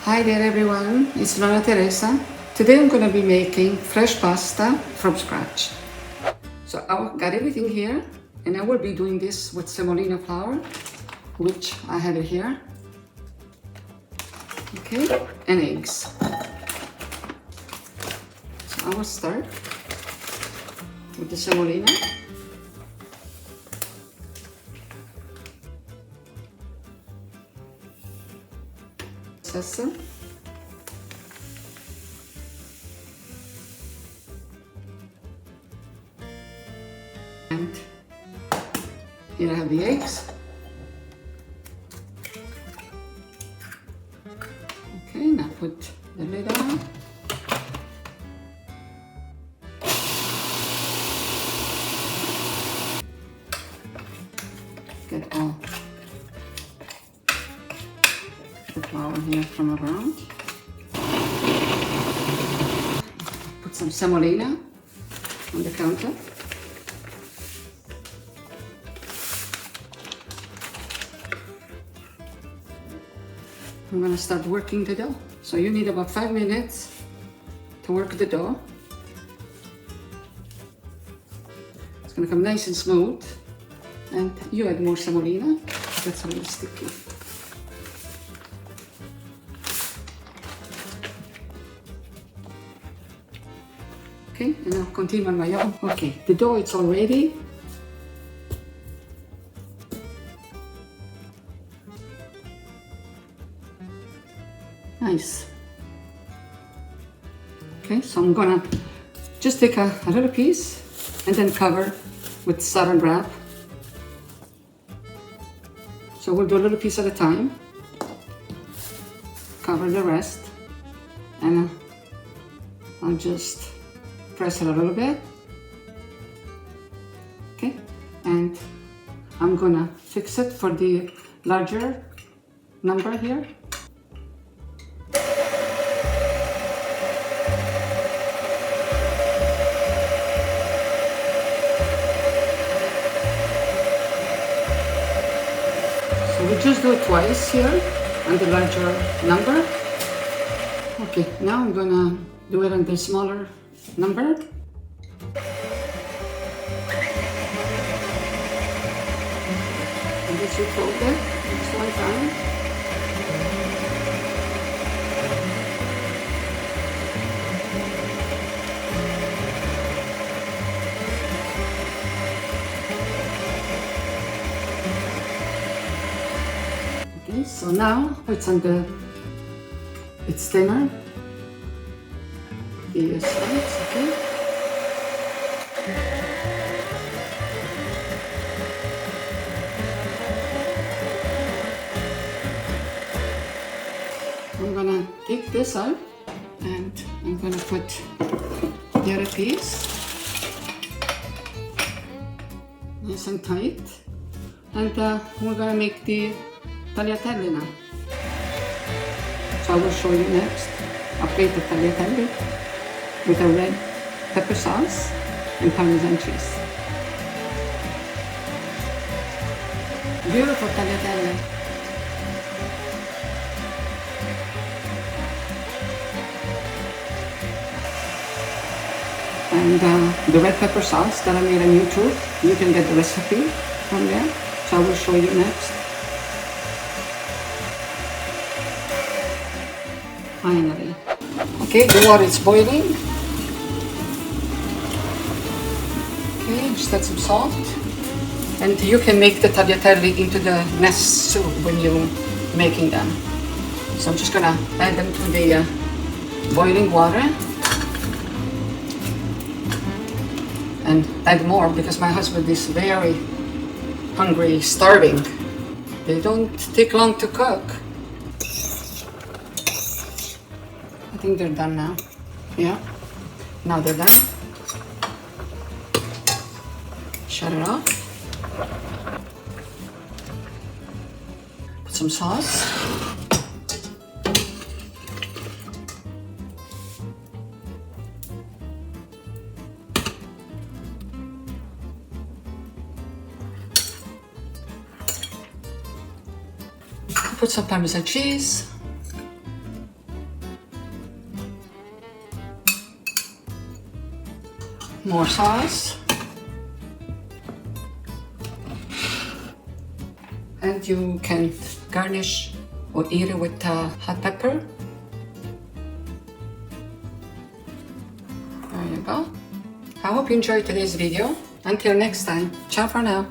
Hi there everyone, it's Nonna Teresa. Today I'm going to be making fresh pasta from scratch. So I've got everything here and I will be doing this with semolina flour, which I have it here. Okay, and eggs. So I will start with the semolina. Sesame. And here I have the eggs. Okay, now put the lid on. Get all the flour here from around. Put some semolina on the counter. I'm going to start working the dough. So you need about 5 minutes to work the dough. It's going to come nice and smooth. And you add more semolina. That's a little sticky. Okay, and I'll continue on my own. Okay, the dough is all ready. Nice. Okay, so I'm gonna just take a little piece and then cover with saran wrap. So we'll do a little piece at a time. Cover the rest, and I'll just press it a little bit. Okay, and I'm gonna fix it for the larger number here. So we just do it twice here on the larger number. Okay, now I'm gonna do it on the smaller number. And this you fold it just one time. Okay, so now it's thinner. The sides, okay. I'm gonna take this out and I'm gonna put the other piece nice and tight, and we're gonna make the tagliatelle now. So I will show you next a plate of tagliatelle with a red pepper sauce and Parmesan cheese. Beautiful tagliatelle. And the red pepper sauce that I made on YouTube, you can get the recipe from there. So I will show you next. Finally. Okay, the water is boiling. Okay, just add some salt. And you can make the tagliatelle into the nests too when you're making them. So I'm just gonna add them to the boiling water. And add more because my husband is very hungry, starving. They don't take long to cook. I think they're done now. Yeah, now they're done. Shut it off. Put some sauce. Put some Parmesan cheese. more sauce. And you can garnish or eat it with hot pepper. There you go. I hope you enjoyed today's video. Until next time, ciao for now.